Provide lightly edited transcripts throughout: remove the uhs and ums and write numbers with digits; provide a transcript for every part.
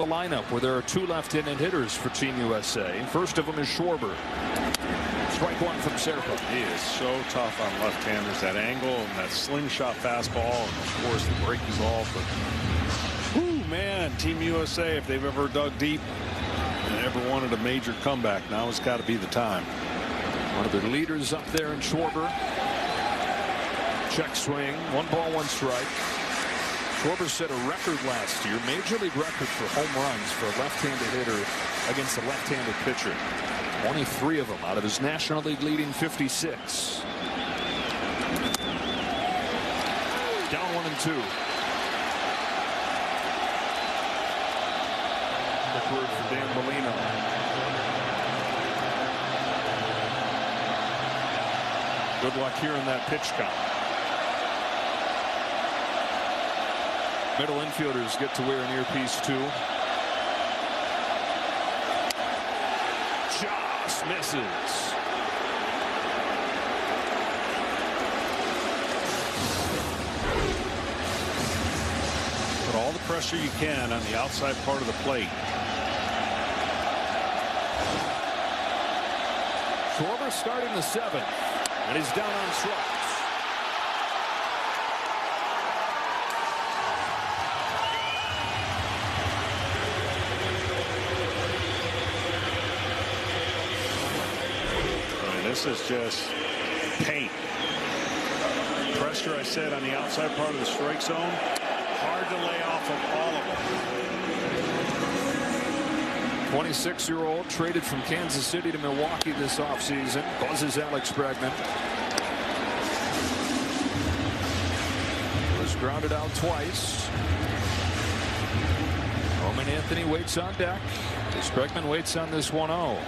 The lineup where there are two left-handed hitters for Team USA. First of them is Schwarber. Strike one from Serpa. He is so tough on left-handers. That angle and that slingshot fastball, and of course the breaking ball. But whoo, man, Team USA, if they've ever dug deep and ever wanted a major comeback, now it's got to be the time. One of their leaders up there in Schwarber. Check swing. 1 ball, 1 strike. Schwarber set a record last year, major league record for home runs for a left-handed hitter against a left-handed pitcher. 23 of them out of his National League leading 56. Down 1-2. Quick word for Dan Molino. Good luck here in that pitch count. Middle infielders get to wear an earpiece too. Just misses. Put all the pressure you can on the outside part of the plate. Schwarber starting the 7th, and he's down on strikes. This is just paint. Pressure, I said, on the outside part of the strike zone. Hard to lay off of all of them. 26-year-old traded from Kansas City to Milwaukee this offseason. Buzzes Alex Bregman. Was grounded out twice. Roman Anthony waits on deck as Bregman waits on this 1-0.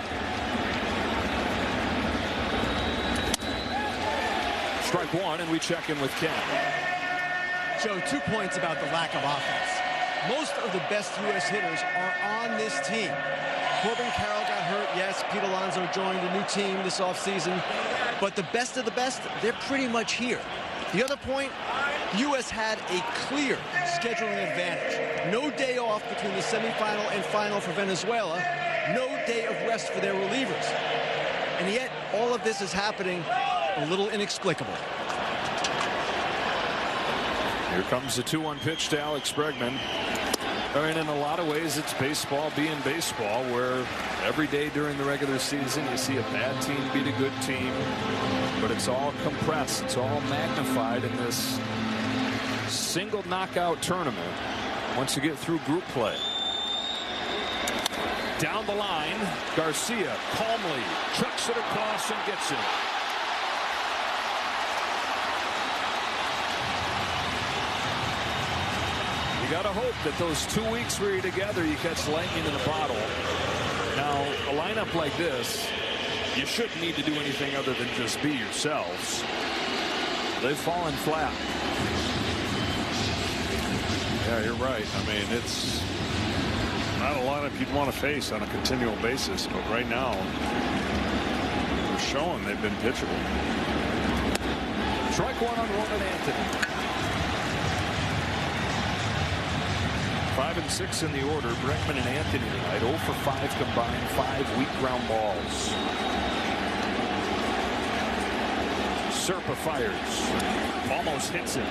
Strike one, and we check in with Ken. Joe, 2 points about the lack of offense. Most of the best U.S. hitters are on this team. Corbin Carroll got hurt. Yes, Pete Alonso joined a new team this offseason. But the best of the best, they're pretty much here. The other point, the U.S. had a clear scheduling advantage. No day off between the semifinal and final for Venezuela. No day of rest for their relievers. And yet, all of this is happening a little inexplicable. Here comes the 2-1 pitch to Alex Bregman. I mean, in a lot of ways, it's baseball being baseball, where every day during the regular season you see a bad team beat a good team, but it's all compressed, it's all magnified in this single knockout tournament once you get through group play. Down the line, Garcia calmly chucks it across and gets it. You got to hope that those 2 weeks where you're together, you catch lightning in a bottle. Now, a lineup like this, you shouldn't need to do anything other than just be yourselves. They've fallen flat. Yeah, you're right. I mean, it's not a lineup you'd want to face on a continual basis, but right now, they're showing they've been pitchable. Strike one on Roman Anthony. 5 and 6 in the order. Bregman and Anthony tonight. 0 for 5 combined. 5 weak ground balls. Serpa fires. Almost hits him.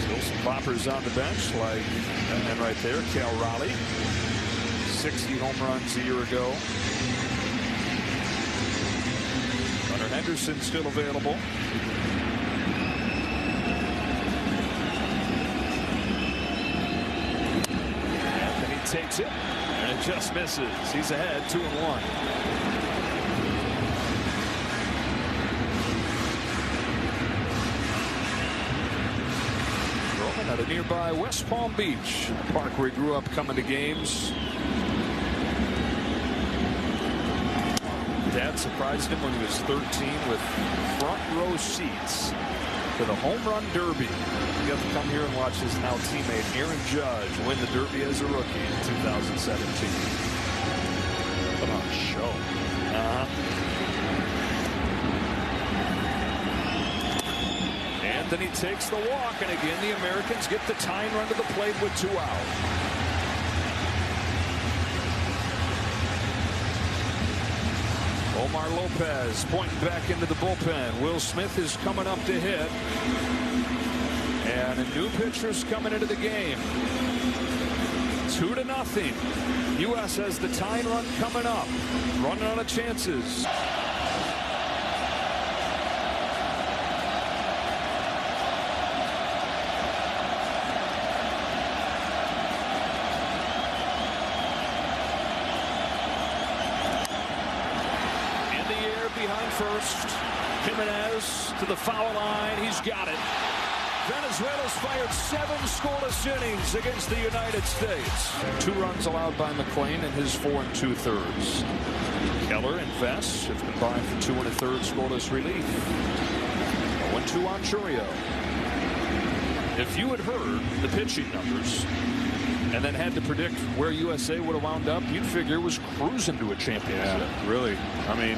Still some poppers on the bench, like that man right there, Cal Raleigh. 60 home runs a year ago. Hunter Henderson still available. Anthony takes it, and it just misses. He's ahead, 2-1. Roman at a nearby West Palm Beach, a park where he grew up coming to games. Dad surprised him when he was 13 with front row seats to the Home Run Derby. He got to come here and watch his now teammate Aaron Judge win the Derby as a rookie in 2017. What a show. then he takes the walk, and again the Americans get the tying run to the plate with 2 out. Omar Lopez pointing back into the bullpen. Will Smith is coming up to hit. And a new pitcher's coming into the game. 2-0. U.S. has the tying run coming up. Running out of chances. Behind first. Jimenez to the foul line. He's got it. Venezuela's fired 7 scoreless innings against the United States. 2 runs allowed by McClain in his 4 2/3. Keller and Vess have combined for 2 1/3 scoreless relief. 1-2 on Churio. If you had heard the pitching numbers and then had to predict where USA would have wound up, you'd figure it was cruising to a championship. Yeah, really. I mean,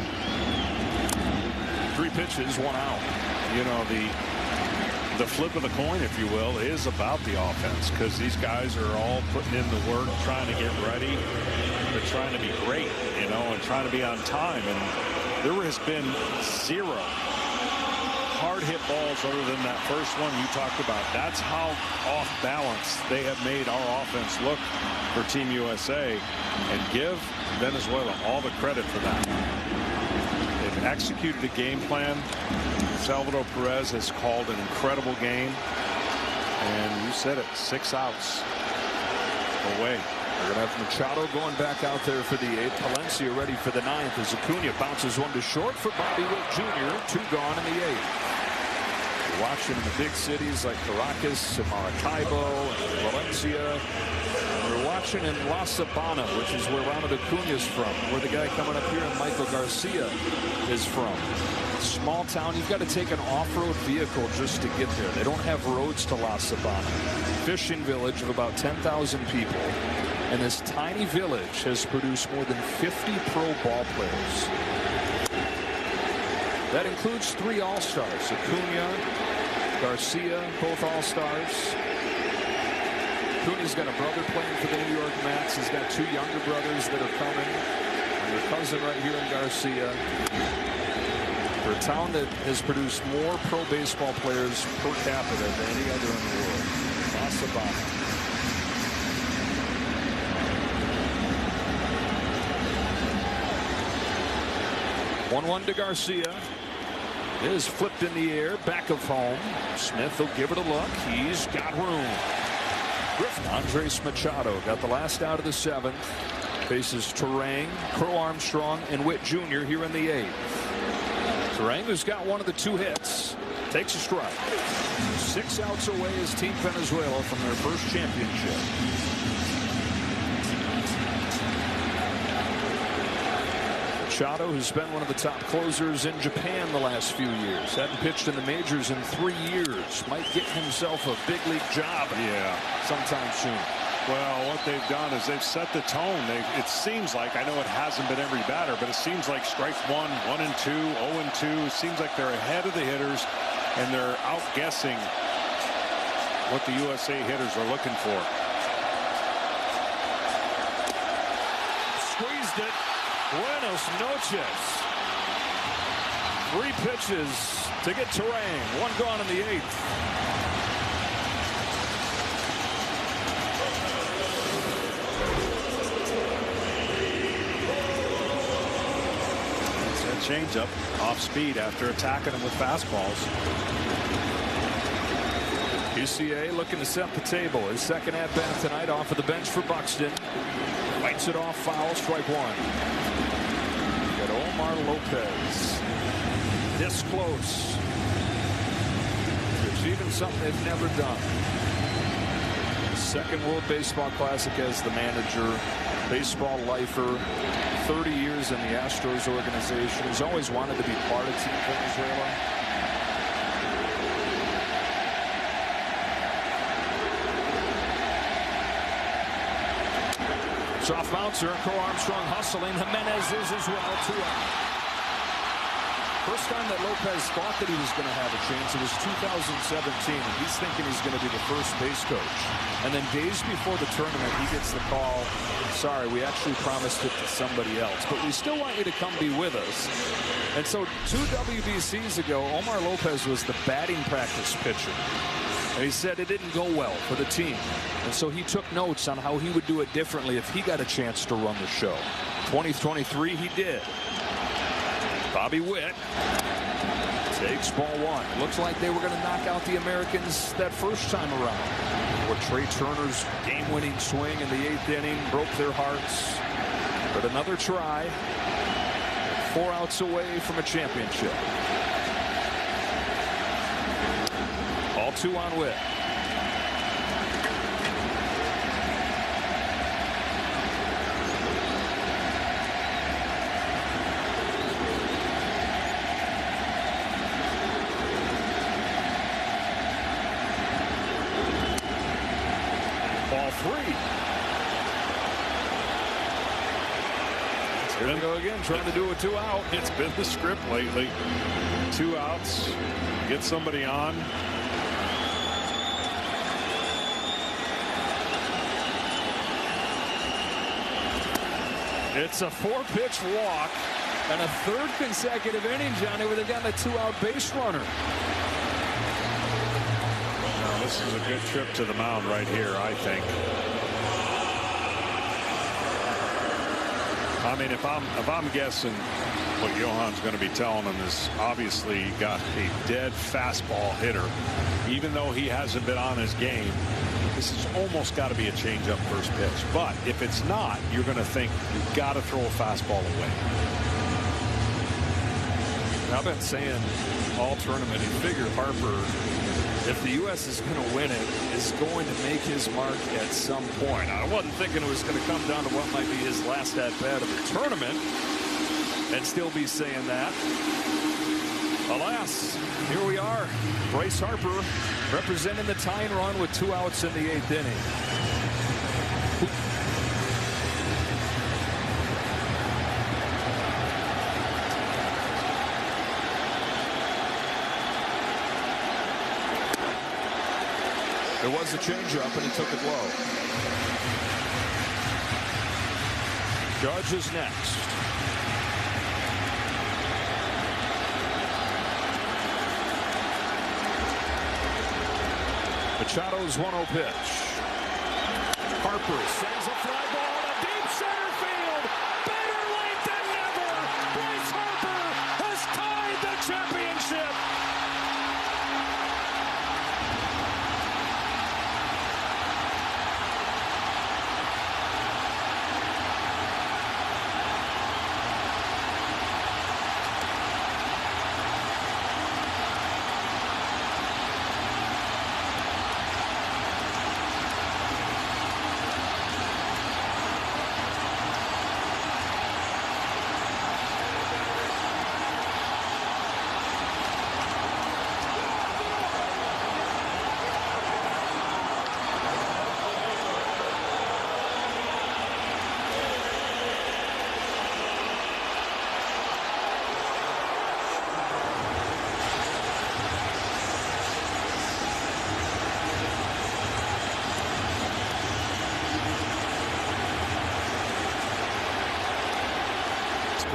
3 pitches, 1 out. You know, the flip of the coin, if you will, is about the offense, because these guys are all putting in the work, trying to get ready. They're trying to be great, you know, and trying to be on time. And there has been 0 hard hit balls other than that first one you talked about. That's how off balance they have made our offense look for Team USA, and give Venezuela all the credit for that. They've executed a game plan. Salvador Perez has called an incredible game, and you said it, 6 outs away. They're going to have Machado going back out there for the 8th. Palencia ready for the 9th as Acuna bounces one to short for Bobby Witt Jr. 2 gone in the 8th. You're watching in the big cities like Caracas and Maracaibo and Valencia. We're watching in La Sabana, which is where Ronald Acuna is from, where the guy coming up here and Michael Garcia is from. Small town, you've got to take an off-road vehicle just to get there. They don't have roads to La Sabana. Fishing village of about 10,000 people. And this tiny village has produced more than 50 pro ball players. That includes 3 All-Stars. Acuna, Garcia, both All-Stars. Acuna's got a brother playing for the New York Mets. He's got 2 younger brothers that are coming. And their cousin right here in Garcia. For a town that has produced more pro baseball players per capita than any other in the world. La Sabana. One to Garcia. It is flipped in the air, back of home. Smith will give it a look. He's got room. Andres Machado got the last out of the 7th. Faces Terang, Crow Armstrong, and Witt Jr. here in the 8th. Terang, who's got one of the 2 hits, takes a strike. 6 outs away is Team Venezuela from their first championship. Machado, who's been one of the top closers in Japan the last few years, hadn't pitched in the majors in 3 years, might get himself a big league job sometime soon. Well, what they've done is they've set the tone. It seems like, I know it hasn't been every batter, but it seems like strike 1, 1 and 2, 0 and 2. It seems like they're ahead of the hitters, and they're outguessing what the USA hitters are looking for. Squeezed it. Buenos noches. 3 pitches to get Terang. 1 gone in the 8th. Changeup off speed after attacking him with fastballs. UCA looking to set the table. His second at bat tonight off of the bench for Buxton. Fights it off, foul, strike 1. Got Omar Lopez this close to achieving something they've never done. Second World Baseball Classic as the manager, baseball lifer, 30 years in the Astros organization. He's always wanted to be part of Team Venezuela. Soft bouncer, Crow Armstrong hustling. Jimenez is as well, 2 out. First time that Lopez thought that he was going to have a chance, it was 2017, and he's thinking he's going to be the first base coach. And then days before the tournament, he gets the call, sorry, we actually promised it to somebody else, but we still want you to come be with us. And so 2 WBCs ago, Omar Lopez was the batting practice pitcher. And he said it didn't go well for the team. And so he took notes on how he would do it differently if he got a chance to run the show. 2023, he did. Bobby Witt takes ball one. It looks like they were going to knock out the Americans that first time around, where Trey Turner's game-winning swing in the 8th inning broke their hearts. But another try, 4 outs away from a championship. All 2 on Witt. Ball 3. Here we go again, trying to do a 2 out. It's been the script lately. 2 outs, get somebody on. It's a 4-pitch walk and a 3rd consecutive inning, Johnny, where they've gotten a 2-out base runner. Now, this is a good trip to the mound right here, I think. I mean, if I'm guessing what Johan's going to be telling him is obviously he got a dead fastball hitter, even though he hasn't been on his game. This has almost got to be a changeup first pitch. But if it's not, you're going to think you've got to throw a fastball away. I've been saying all tournament, and figured Harper, if the U.S. is going to win it, is going to make his mark at some point. I wasn't thinking it was going to come down to what might be his last at-bat of the tournament and still be saying that. Alas, here we are. Bryce Harper representing the tying run with 2 outs in the 8th inning. There was a changeup, and he took it low. Judge is next. Machado's 1-0 pitch. Harper sends a fly ball to deep center field. Better late than never. Bryce Harper has tied the championship.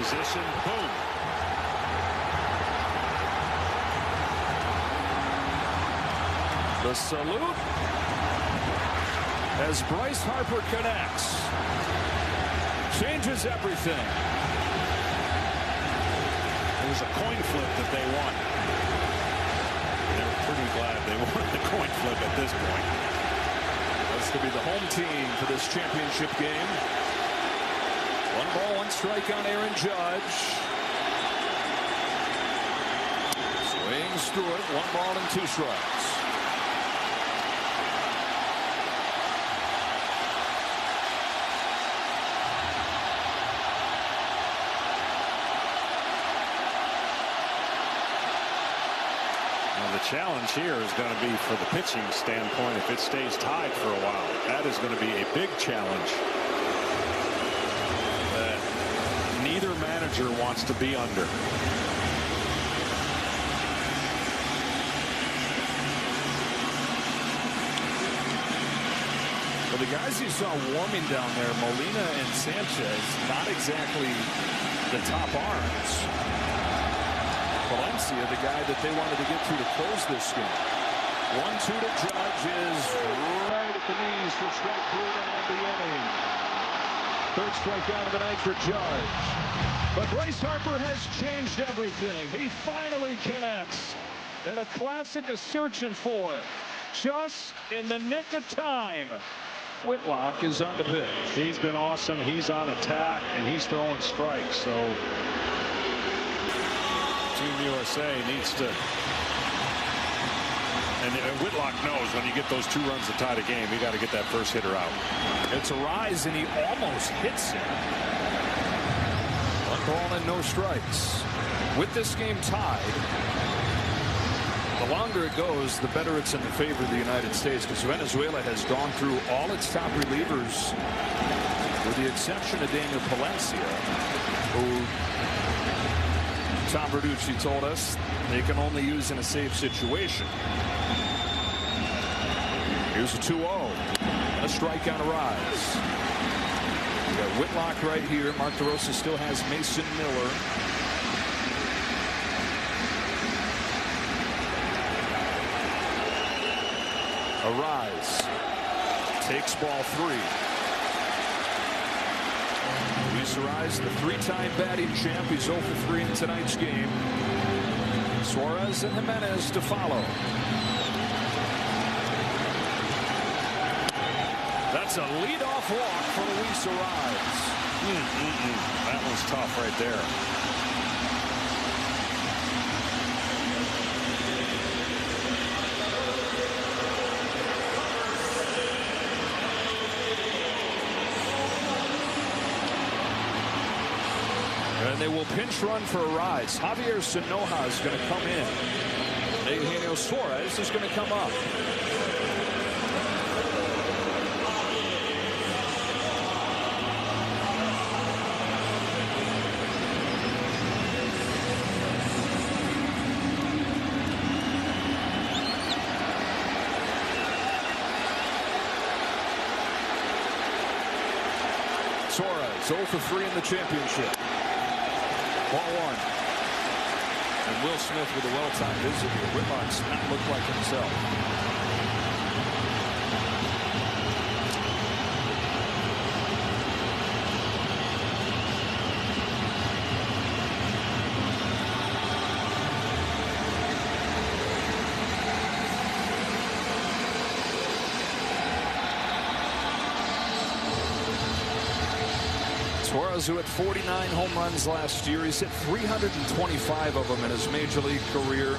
Position, boom. The salute as Bryce Harper connects. Changes everything. It was a coin flip that they won. They were pretty glad they won the coin flip at this point. This could be the home team for this championship game. 1 ball, 1 strike on Aaron Judge. Swings through it. 1 ball and 2 strikes. Well, the challenge here is going to be for the pitching standpoint. If it stays tied for a while, that is going to be a big challenge. Neither manager wants to be under. Well, the guys you saw warming down there, Molina and Sanchez, not exactly the top arms. Valencia, the guy that they wanted to get to close this game. 1-2 to Judge is right at the knees for strike 3 to end the inning. Third strikeout of the night for Judge. But Bryce Harper has changed everything. He finally connects. And a classic is searching for it. Just in the nick of time. Whitlock is on the pitch. He's been awesome. He's on attack, and he's throwing strikes. So Team USA needs to. And Whitlock knows when you get those 2 runs to tie the game, you got to get that first hitter out. It's a rise, and he almost hits him. 1 ball and no strikes. With this game tied, the longer it goes, the better it's in the favor of the United States, because Venezuela has gone through all its top relievers, with the exception of Daniel Palencia, who Tom Verducci told us they can only use in a safe situation. Here's a 2-0 and a strike on a rise. We got Whitlock right here. Mark DeRosa still has Mason Miller. A rise. Takes ball 3. Luis Arraez, the 3-time batting champ. He's 0 for 3 in tonight's game. Suarez and Jimenez to follow. That's a leadoff walk for Luis Arraez. That was tough right there. And they will pinch run for Arraez. Javier Sanoja is going to come in. Eugenio Suarez is going to come up. Suarez 0 for 3 in the championship. Ball 1. And Will Smith with a well-timed visit here. Whitlock's not looked like himself. Suarez, who had 49 home runs last year, he's hit 325 of them in his major league career.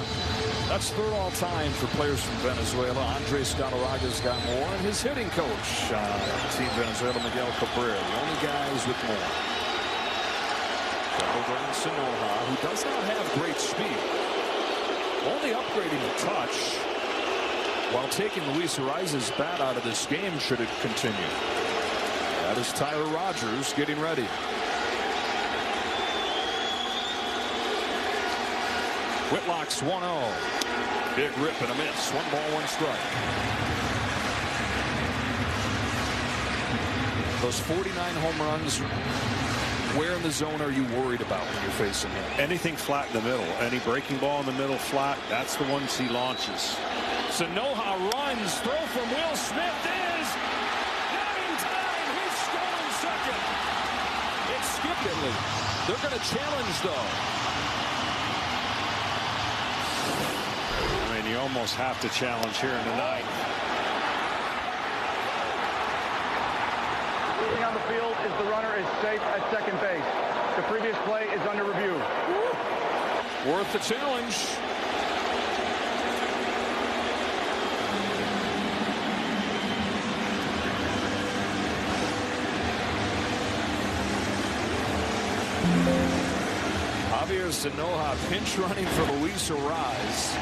That's 3rd all time for players from Venezuela. Andres Galarraga's got more, and his hitting coach, Team Venezuela, Miguel Cabrera, the only guys with more. Over in Sanoja, who does not have great speed, only upgrading a touch while taking Luis Arraez's bat out of this game should it continue. That is Tyler Rogers getting ready. Whitlock's 1-0. Big rip and a miss. 1 ball, 1 strike. Those 49 home runs, where in the zone are you worried about when you're facing him? Anything flat in the middle. Any breaking ball in the middle flat, that's the ones he launches. Sanoja runs. Throw from Will Smith is not in time. He's stolen second. It's Skipperly. They're going to challenge, though. I mean, you almost have to challenge here in the ninth. Moving on the field is the runner is safe at second base. The previous play is under review. Worth the challenge. Javier Sanoja pinch running for Luis Arraez.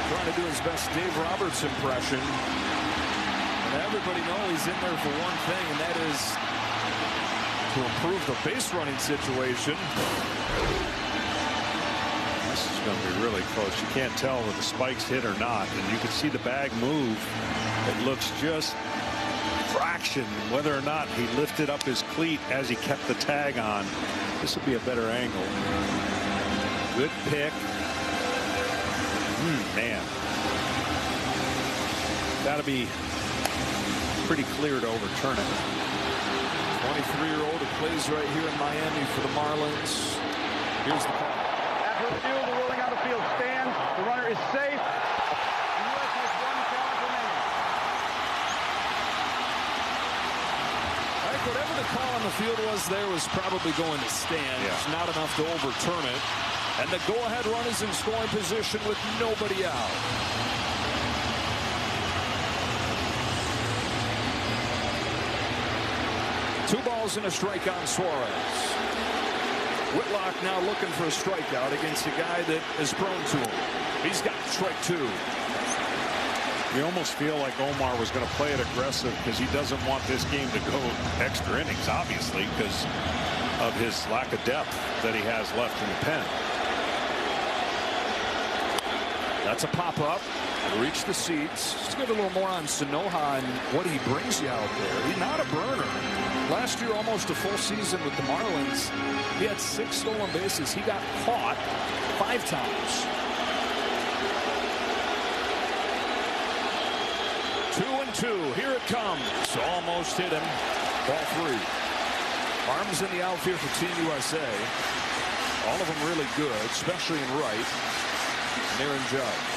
Trying to do his best Dave Roberts impression. And everybody knows he's in there for one thing, and that is to improve the base running situation. This is going to be really close. You can't tell whether the spikes hit or not, and you can see the bag move. It looks just fraction, whether or not he lifted up his cleat as he kept the tag on. This would be a better angle. Good pick. Man. Got to be pretty clear to overturn it. 23-year-old who plays right here in Miami for the Marlins. Here's the call. After review, the ruling on the field stands. The runner is safe. The U.S. has one challenge remaining. I think whatever the call on the field was there was probably going to stand. Yeah. It's not enough to overturn it. And the go-ahead run is in scoring position with nobody out. Two balls and a strike on Suarez. Whitlock now looking for a strikeout against a guy that is prone to him. He's got strike two. You almost feel like Omar was going to play it aggressive because he doesn't want this game to go extra innings, obviously, because of his lack of depth that he has left in the pen. That's a pop-up. Reach the seats. Let's get a little more on Sanoja and what he brings you out there. He's not a burner. Last year, almost a full season with the Marlins. He had 6 stolen bases. He got caught 5 times. 2-2. Here it comes. Almost hit him. Ball 3. Arms in the outfield for Team USA. All of them really good, especially in right. And Aaron Judge.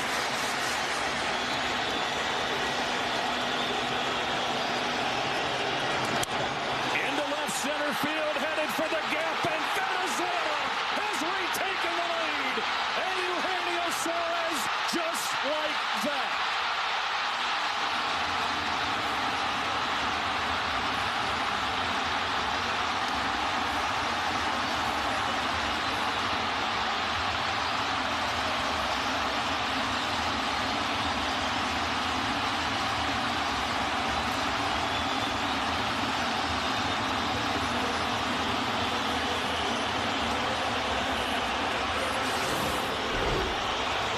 Center field headed for the gap, and Venezuela has retaken the lead. And Eugenio Suarez just like that.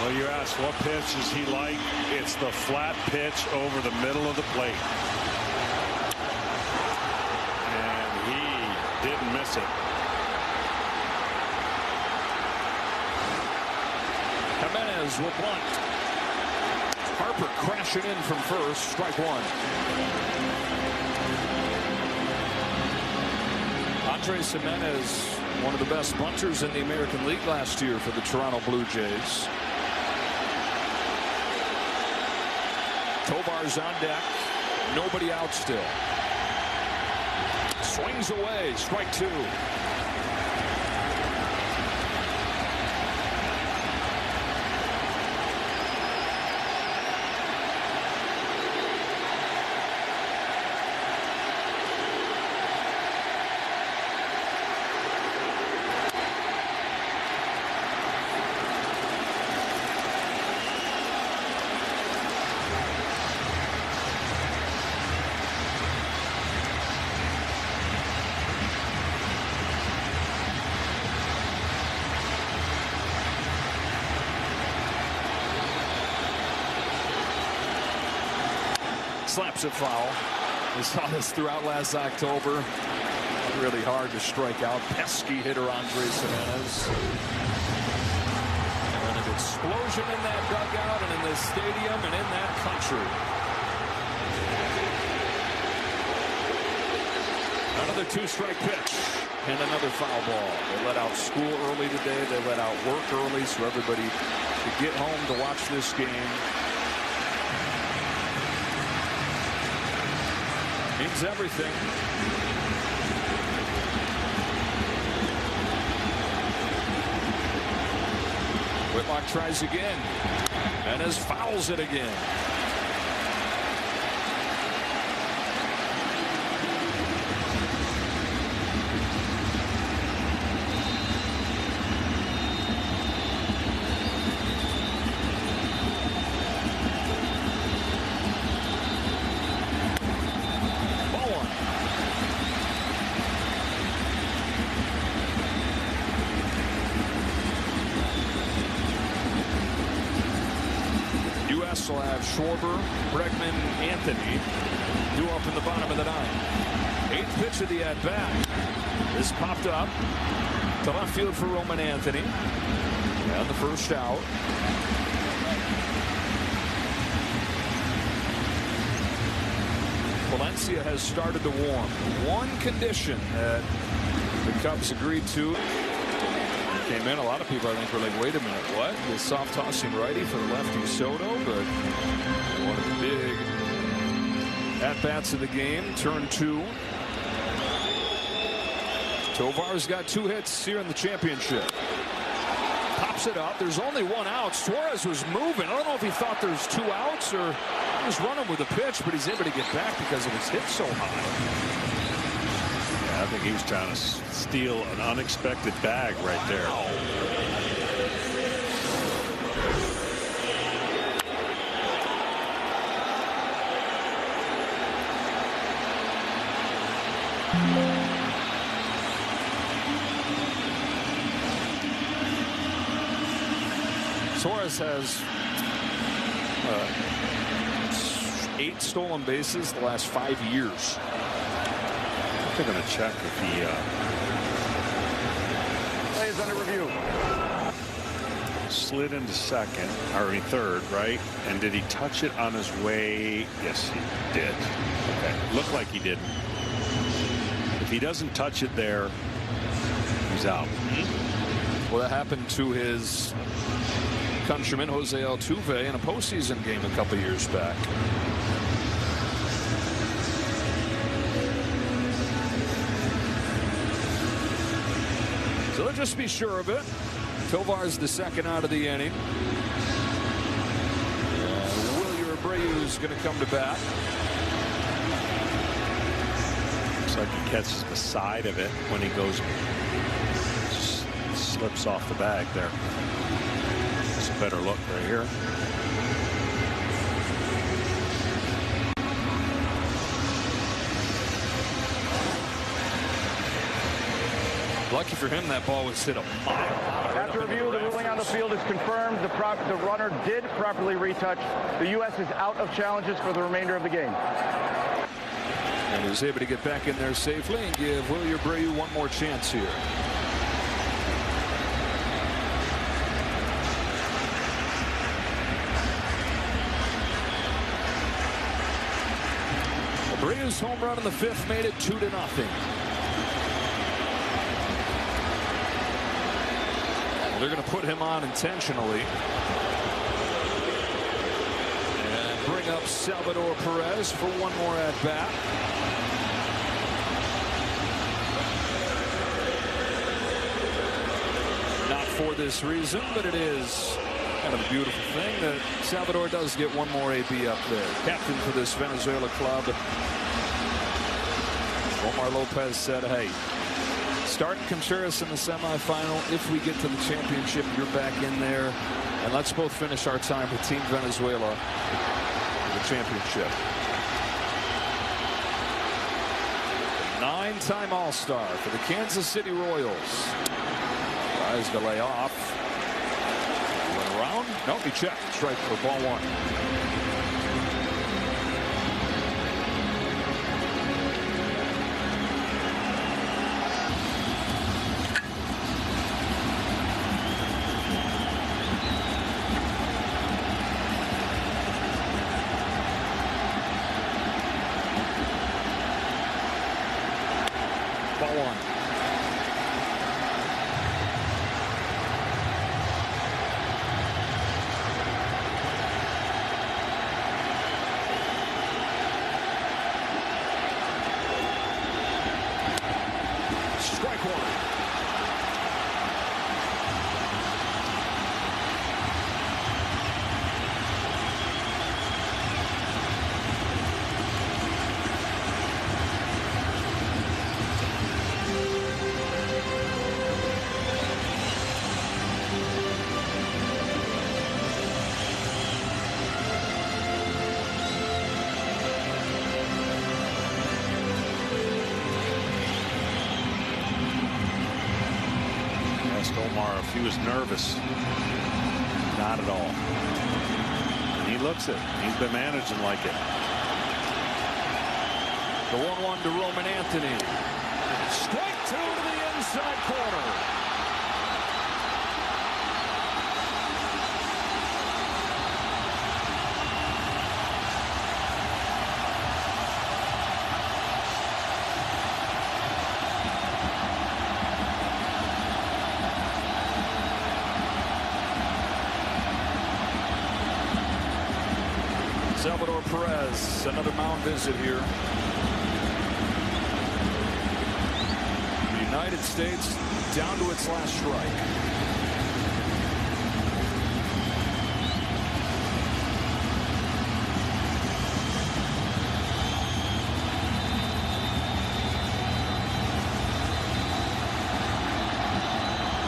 Well, you ask what pitch is he like? It's the flat pitch over the middle of the plate. And he didn't miss it. Jimenez will bunt. Harper crashing in from first. Strike 1. Andres Jimenez, one of the best bunters in the American League last year for the Toronto Blue Jays. Tovar's on deck. Nobody out still. Swings away. Strike 2. Slaps it foul. We saw this throughout last October. Really hard to strike out. Pesky hitter Andres Jimenez. And an explosion in that dugout and in this stadium and in that country. Another 2-strike pitch and another foul ball. They let out school early today. They let out work early so everybody could get home to watch this game. Means everything. Whitlock tries again. And as fouls it again. Sox will have Schwarber, Bregman, Anthony due up in the bottom of the ninth. Eighth pitch of the at-bat is popped up to left field for Roman Anthony. And the first out. Valencia has started to warm. One condition that the Cubs agreed to. Came in, a lot of people I think were like, wait a minute, what? The soft tossing righty for the lefty Soto, but one of the big at-bats of the game. Turn two. Tovar's got 2 hits here in the championship. Pops it up. There's only 1 out. Suarez was moving. I don't know if he thought there's 2 outs or he was running with a pitch, but he's able to get back because it was hit so high. I think he was trying to steal an unexpected bag right there. Suarez has 8 stolen bases the last 5 years. They're going to check if he Play is under review. slid into second, or third, right? And did he touch it on his way? Yes, he did. Okay, looked like he didn't. If he doesn't touch it there, he's out. Well, that happened to his countryman Jose Altuve in a postseason game a couple years back. So let's just be sure of it. Tovar's the second out of the inning. Wilyer Abreu's going to come to bat. Looks like he catches the side of it when he goes, slips off the bag there. It's a better look right here. Lucky for him, that ball was hit a mile. After review, the ruling on the field is confirmed. The runner did properly retouch. The U.S. is out of challenges for the remainder of the game. And he was able to get back in there safely and give Wilyer Abreu one more chance here. Abreu's home run in the 5th made it 2-0. They're going to put him on intentionally and bring up Salvador Perez for one more at bat. Not for this reason, but it is kind of a beautiful thing that Salvador does get one more AB up there. Captain for this Venezuela club, Omar Lopez, said, hey, start Contreras in the semifinal. If we get to the championship, you're back in there. And let's both finish our time with Team Venezuela for the championship. 9-time All-Star for the Kansas City Royals. Tries to lay off. Went around. Nope, he checked. Strike for ball 1. Ball 1. Strike 1. Asked Omar if he was nervous. Not at all. And he he looks it. He's been managing like it. The 1-1 to Roman Anthony. Strike 2 to the inside corner. Salvador Perez, another mound visit here. The United States down to its last strike.